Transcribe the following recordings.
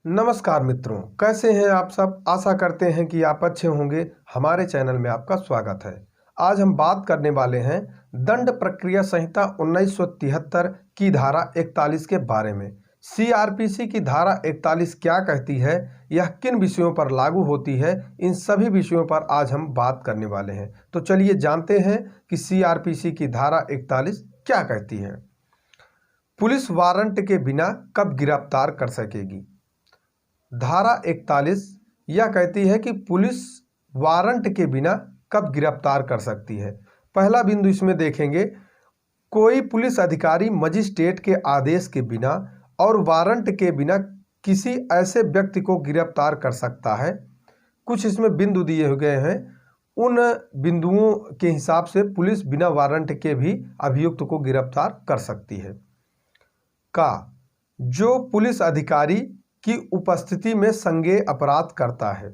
नमस्कार मित्रों, कैसे हैं आप सब। आशा करते हैं कि आप अच्छे होंगे। हमारे चैनल में आपका स्वागत है। आज हम बात करने वाले हैं दंड प्रक्रिया संहिता 1973 की धारा 41 के बारे में। सीआरपीसी की धारा 41 क्या कहती है, यह किन विषयों पर लागू होती है, इन सभी विषयों पर आज हम बात करने वाले हैं। तो चलिए जानते हैं कि सीआरपीसी की धारा 41 क्या कहती है। पुलिस वारंट के बिना कब गिरफ्तार कर सकेगी। धारा 41 यह कहती है कि पुलिस वारंट के बिना कब गिरफ्तार कर सकती है। पहला बिंदु इसमें देखेंगे, कोई पुलिस अधिकारी मजिस्ट्रेट के आदेश के बिना और वारंट के बिना किसी ऐसे व्यक्ति को गिरफ्तार कर सकता है। कुछ इसमें बिंदु दिए गए हैं, उन बिंदुओं के हिसाब से पुलिस बिना वारंट के भी अभियुक्त को गिरफ्तार कर सकती है। का जो पुलिस अधिकारी की उपस्थिति में संज्ञेय अपराध करता है।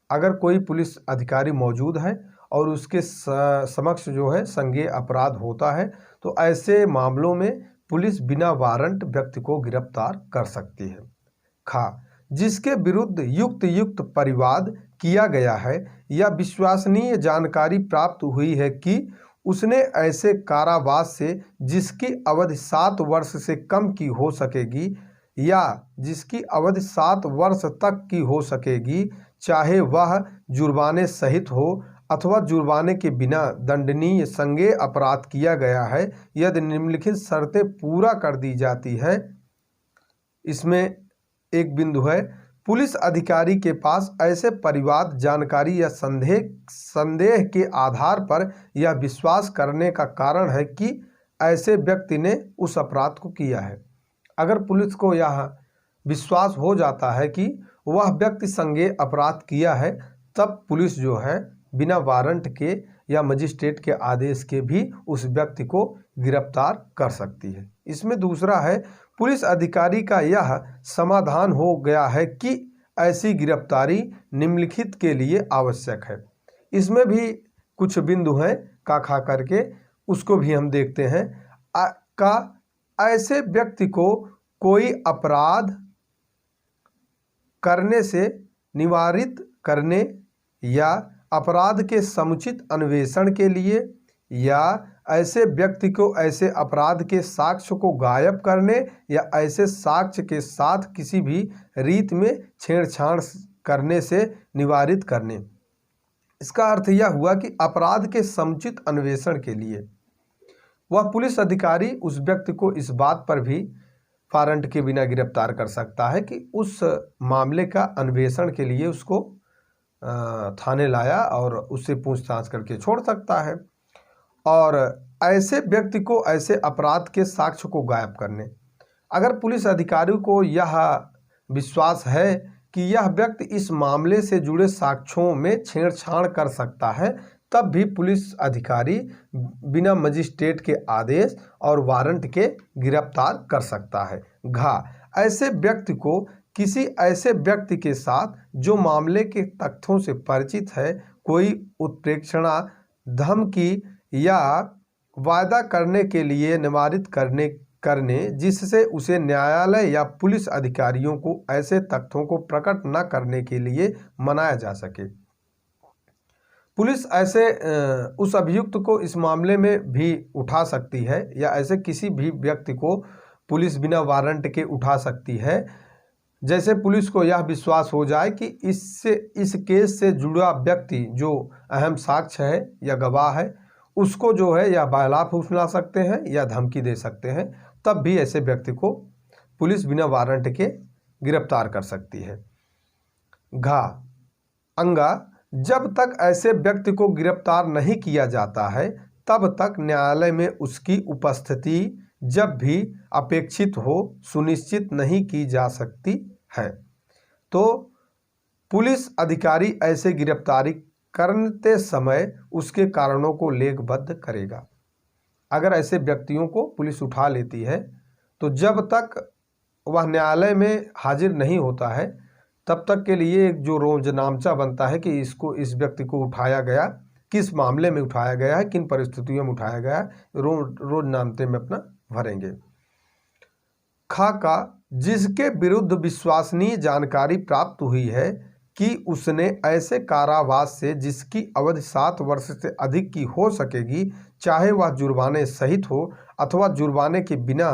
अगर कोई पुलिस अधिकारी मौजूद है और उसके समक्ष जो है संज्ञेय अपराध होता है, तो ऐसे मामलों में पुलिस बिना वारंट व्यक्ति को गिरफ्तार कर सकती है। खा जिसके विरुद्ध युक्त परिवाद किया गया है या विश्वसनीय जानकारी प्राप्त हुई है कि उसने ऐसे कारावास से जिसकी अवधि 7 वर्ष से कम की हो सकेगी या जिसकी अवधि 7 वर्ष तक की हो सकेगी, चाहे वह जुर्माने सहित हो अथवा जुर्माने के बिना दंडनीय संज्ञेय अपराध किया गया है, यदि निम्नलिखित शर्तें पूरा कर दी जाती है। इसमें एक बिंदु है, पुलिस अधिकारी के पास ऐसे परिवाद जानकारी या संदेह के आधार पर यह विश्वास करने का कारण है कि ऐसे व्यक्ति ने उस अपराध को किया है। अगर पुलिस को यह विश्वास हो जाता है कि वह व्यक्ति संज्ञेय अपराध किया है, तब पुलिस जो है बिना वारंट के या मजिस्ट्रेट के आदेश के भी उस व्यक्ति को गिरफ्तार कर सकती है। इसमें दूसरा है, पुलिस अधिकारी का यह समाधान हो गया है कि ऐसी गिरफ्तारी निम्नलिखित के लिए आवश्यक है। इसमें भी कुछ बिंदु हैं का खा करके, उसको भी हम देखते हैं। का ऐसे व्यक्ति को कोई अपराध करने से निवारित करने या अपराध के समुचित अन्वेषण के लिए या ऐसे व्यक्ति को ऐसे अपराध के साक्ष्य को गायब करने या ऐसे साक्ष्य के साथ किसी भी रीत में छेड़छाड़ करने से निवारित करने। इसका अर्थ यह हुआ कि अपराध के समुचित अन्वेषण के लिए वह पुलिस अधिकारी उस व्यक्ति को इस बात पर भी वारंट के बिना गिरफ्तार कर सकता है कि उस मामले का अन्वेषण के लिए उसको थाने लाया और उससे पूछताछ करके छोड़ सकता है। और ऐसे व्यक्ति को ऐसे अपराध के साक्ष्य को गायब करने, अगर पुलिस अधिकारी को यह विश्वास है कि यह व्यक्ति इस मामले से जुड़े साक्ष्यों में छेड़छाड़ कर सकता है, तब भी पुलिस अधिकारी बिना मजिस्ट्रेट के आदेश और वारंट के गिरफ्तार कर सकता है। घा ऐसे व्यक्ति को किसी ऐसे व्यक्ति के साथ जो मामले के तथ्यों से परिचित है कोई उत्प्रेक्षणा, धमकी या वायदा करने के लिए निवारित करने जिससे उसे न्यायालय या पुलिस अधिकारियों को ऐसे तथ्यों को प्रकट न करने के लिए मनाया जा सके। पुलिस ऐसे उस अभियुक्त को इस मामले में भी उठा सकती है या ऐसे किसी भी व्यक्ति को पुलिस बिना वारंट के उठा सकती है, जैसे पुलिस को यह विश्वास हो जाए कि इस केस से जुड़ा व्यक्ति जो अहम साक्ष्य है या गवाह है, उसको जो है या बहला फुसला सकते हैं या धमकी दे सकते हैं, तब भी ऐसे व्यक्ति को पुलिस बिना वारंट के गिरफ्तार कर सकती है। घा अंगा जब तक ऐसे व्यक्ति को गिरफ्तार नहीं किया जाता है, तब तक न्यायालय में उसकी उपस्थिति जब भी अपेक्षित हो सुनिश्चित नहीं की जा सकती है। तो पुलिस अधिकारी ऐसे गिरफ्तारी करते समय उसके कारणों को लेखबद्ध करेगा। अगर ऐसे व्यक्तियों को पुलिस उठा लेती है, तो जब तक वह न्यायालय में हाजिर नहीं होता है, तब तक के लिए एक जो रोजनामचा बनता है कि इस व्यक्ति को उठाया गया, किस मामले में उठाया गया है, किन परिस्थितियों में उठाया गया है, रोजनामचे में अपना भरेंगे। खा का जिसके विरुद्ध विश्वसनीय जानकारी प्राप्त हुई है कि उसने ऐसे कारावास से जिसकी अवधि 7 वर्ष से अधिक की हो सकेगी, चाहे वह जुर्माने सहित हो अथवा जुर्माने के बिना,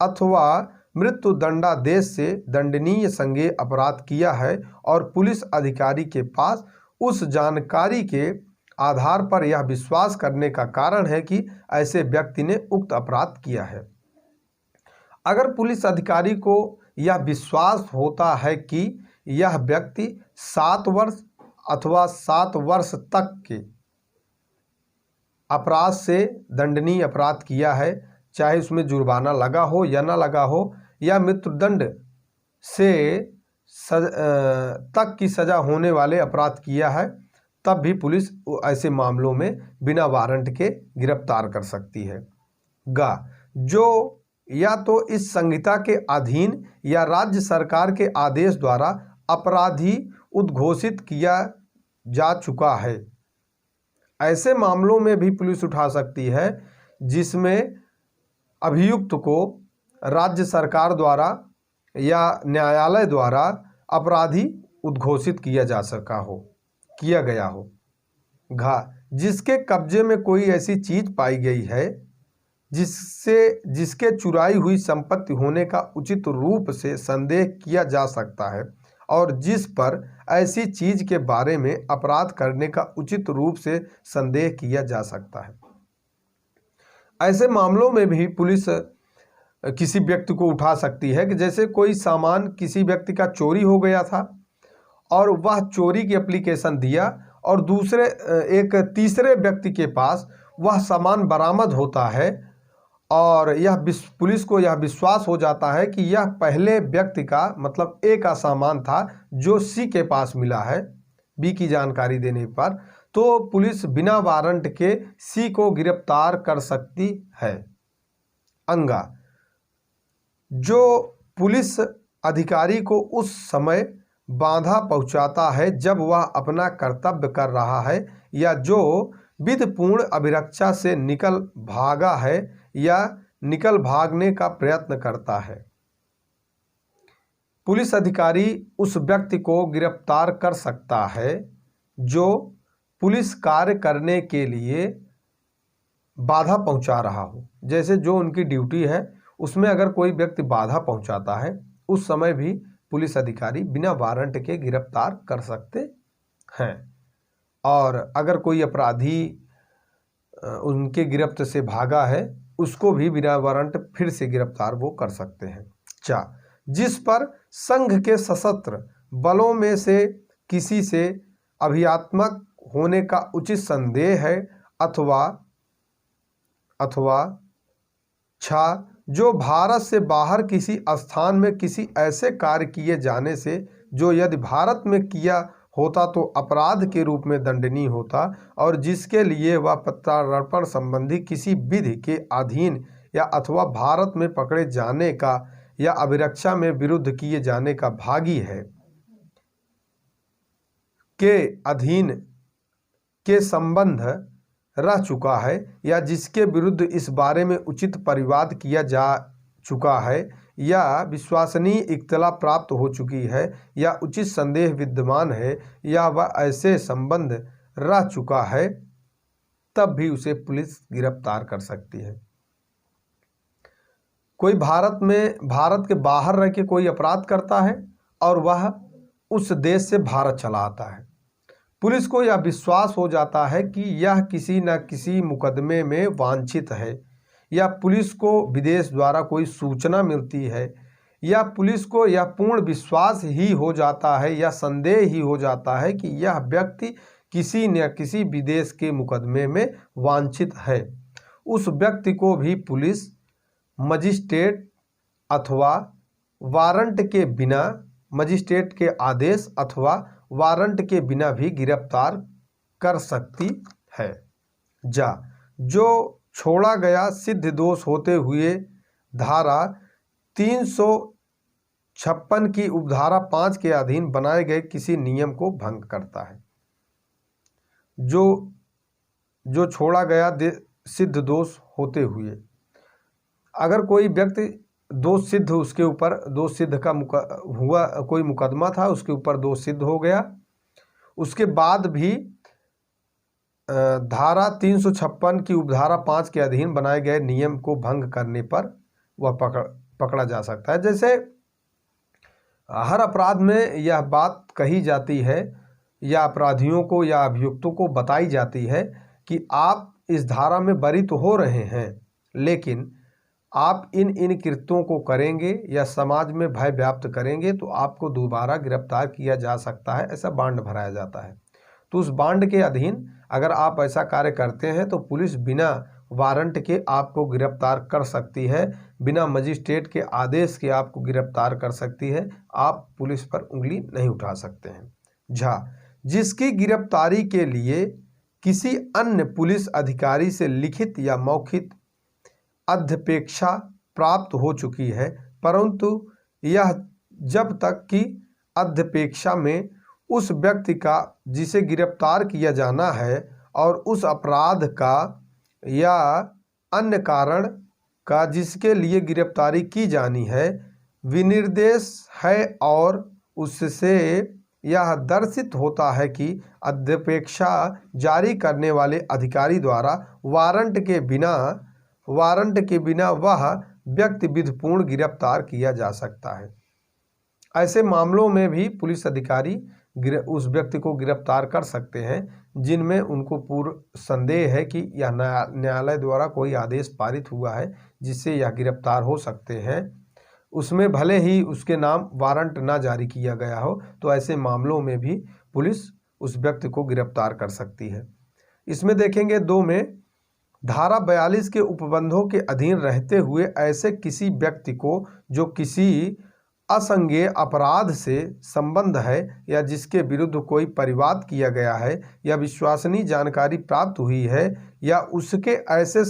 अथवा मृत्यु दंडादेश से दंडनीय संज्ञेय अपराध किया है और पुलिस अधिकारी के पास उस जानकारी के आधार पर यह विश्वास करने का कारण है कि ऐसे व्यक्ति ने उक्त अपराध किया है। अगर पुलिस अधिकारी को यह विश्वास होता है कि यह व्यक्ति 7 वर्ष अथवा 7 वर्ष तक के अपराध से दंडनीय अपराध किया है, चाहे उसमें जुर्माना लगा हो या ना लगा हो, या मृत्युदंड से तक की सज़ा होने वाले अपराध किया है, तब भी पुलिस ऐसे मामलों में बिना वारंट के गिरफ्तार कर सकती है। जो या तो इस संहिता के अधीन या राज्य सरकार के आदेश द्वारा अपराधी उद्घोषित किया जा चुका है। ऐसे मामलों में भी पुलिस उठा सकती है जिसमें अभियुक्त को राज्य सरकार द्वारा या न्यायालय द्वारा अपराधी उद्घोषित किया गया हो। जिसके कब्जे में कोई ऐसी चीज पाई गई है जिसके चुराई हुई संपत्ति होने का उचित रूप से संदेह किया जा सकता है और जिस पर ऐसी चीज के बारे में अपराध करने का उचित रूप से संदेह किया जा सकता है। ऐसे मामलों में भी पुलिस किसी व्यक्ति को उठा सकती है कि जैसे कोई सामान किसी व्यक्ति का चोरी हो गया था और वह चोरी की एप्लीकेशन दिया और एक तीसरे व्यक्ति के पास वह सामान बरामद होता है और पुलिस को यह विश्वास हो जाता है कि यह पहले व्यक्ति का मतलब ए का सामान था जो सी के पास मिला है बी की जानकारी देने पर, तो पुलिस बिना वारंट के सी को गिरफ्तार कर सकती है। जो पुलिस अधिकारी को उस समय बाधा पहुंचाता है जब वह अपना कर्तव्य कर रहा है या जो विधिपूर्ण अभिरक्षा से निकल भागा है या निकल भागने का प्रयत्न करता है। पुलिस अधिकारी उस व्यक्ति को गिरफ्तार कर सकता है जो पुलिस कार्य करने के लिए बाधा पहुंचा रहा हो। जैसे जो उनकी ड्यूटी है उसमें अगर कोई व्यक्ति बाधा पहुंचाता है उस समय भी पुलिस अधिकारी बिना वारंट के गिरफ्तार कर सकते हैं। और अगर कोई अपराधी उनके गिरफ्त से भागा है उसको भी बिना वारंट फिर से गिरफ्तार वो कर सकते हैं। जिस पर संघ के सशस्त्र बलों में से किसी से अभियात्मक होने का उचित संदेह है अथवा जो भारत से बाहर किसी स्थान में किसी ऐसे कार्य किए जाने से जो यदि भारत में किया होता तो अपराध के रूप में दंडनीय होता और जिसके लिए वह प्रत्यार्पण संबंधी किसी विधि के अधीन या अथवा भारत में पकड़े जाने का या अभिरक्षा में विरुद्ध किए जाने का भागी है के अधीन के संबंध रह चुका है या जिसके विरुद्ध इस बारे में उचित परिवाद किया जा चुका है या विश्वसनीय इत्तला प्राप्त हो चुकी है या उचित संदेह विद्यमान है या वह ऐसे संबंध रह चुका है, तब भी उसे पुलिस गिरफ्तार कर सकती है। कोई भारत के बाहर रह के कोई अपराध करता है और वह उस देश से भारत चला आता है, पुलिस को यह विश्वास हो जाता है कि यह किसी न किसी मुकदमे में वांछित है या पुलिस को विदेश द्वारा कोई सूचना मिलती है या पुलिस को यह पूर्ण विश्वास ही हो जाता है या संदेह ही हो जाता है कि यह व्यक्ति किसी न किसी विदेश के मुकदमे में वांछित है, उस व्यक्ति को भी पुलिस मजिस्ट्रेट अथवा वारंट के बिना, मजिस्ट्रेट के आदेश अथवा वारंट के बिना भी गिरफ्तार कर सकती है। जो छोड़ा गया सिद्ध दोष होते हुए धारा 356 की उपधारा 5 के अधीन बनाए गए किसी नियम को भंग करता है। जो छोड़ा गया सिद्ध दोष होते हुए, अगर कोई व्यक्ति दोष सिद्ध, उसके ऊपर दोष सिद्ध का हुआ, कोई मुकदमा था उसके ऊपर दोष सिद्ध हो गया। उसके बाद भी धारा 356 की उपधारा 5 के अधीन बनाए गए नियम को भंग करने पर वह पकड़ा जा सकता है। जैसे हर अपराध में यह बात कही जाती है या अपराधियों को या अभियुक्तों को बताई जाती है कि आप इस धारा में बरी तो हो रहे हैं, लेकिन आप इन कृत्यों को करेंगे या समाज में भय व्याप्त करेंगे तो आपको दोबारा गिरफ्तार किया जा सकता है, ऐसा बांड भराया जाता है। तो उस बांड के अधीन अगर आप ऐसा कार्य करते हैं तो पुलिस बिना वारंट के आपको गिरफ्तार कर सकती है, बिना मजिस्ट्रेट के आदेश के आपको गिरफ्तार कर सकती है। आप पुलिस पर उंगली नहीं उठा सकते हैं। जिसकी गिरफ्तारी के लिए किसी अन्य पुलिस अधिकारी से लिखित या मौखिक अध्यपेक्षा प्राप्त हो चुकी है, परंतु यह जब तक कि अध्यपेक्षा में उस व्यक्ति का जिसे गिरफ्तार किया जाना है और उस अपराध का या अन्य कारण का जिसके लिए गिरफ्तारी की जानी है विनिर्देश है और उससे यह दर्शित होता है कि अध्यपेक्षा जारी करने वाले अधिकारी द्वारा वारंट के बिना वह व्यक्ति विधिपूर्ण गिरफ्तार किया जा सकता है। ऐसे मामलों में भी पुलिस अधिकारी उस व्यक्ति को गिरफ्तार कर सकते हैं जिनमें उनको पूर्ण संदेह है कि यह न्यायालय द्वारा कोई आदेश पारित हुआ है जिससे यह गिरफ्तार हो सकते हैं। उसमें भले ही उसके नाम वारंट ना जारी किया गया हो, तो ऐसे मामलों में भी पुलिस उस व्यक्ति को गिरफ्तार कर सकती है। इसमें देखेंगे 2 में धारा 42 के उपबंधों के अधीन रहते हुए ऐसे किसी व्यक्ति को जो किसी असंज्ञेय अपराध से संबंध है या जिसके विरुद्ध कोई परिवाद किया गया है या विश्वसनीय जानकारी प्राप्त हुई है या उसके ऐसे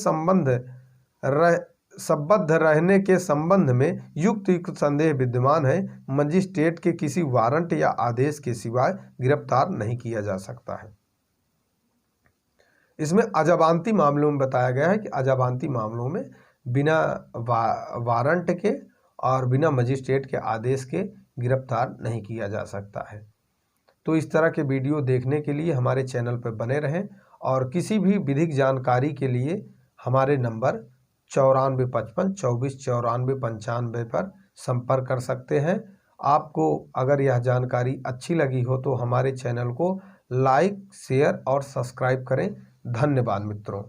संबद्ध रहने के संबंध में युक्त संदेह विद्यमान है, मजिस्ट्रेट के किसी वारंट या आदेश के सिवाय गिरफ्तार नहीं किया जा सकता है। इसमें अजबांती मामलों में बताया गया है कि अजबांती मामलों में बिना वारंट के और बिना मजिस्ट्रेट के आदेश के गिरफ्तार नहीं किया जा सकता है। तो इस तरह के वीडियो देखने के लिए हमारे चैनल पर बने रहें और किसी भी विधिक जानकारी के लिए हमारे नंबर 9455 24 94 95 पर संपर्क कर सकते हैं। आपको अगर यह जानकारी अच्छी लगी हो तो हमारे चैनल को लाइक, शेयर और सब्सक्राइब करें। धन्यवाद मित्रों।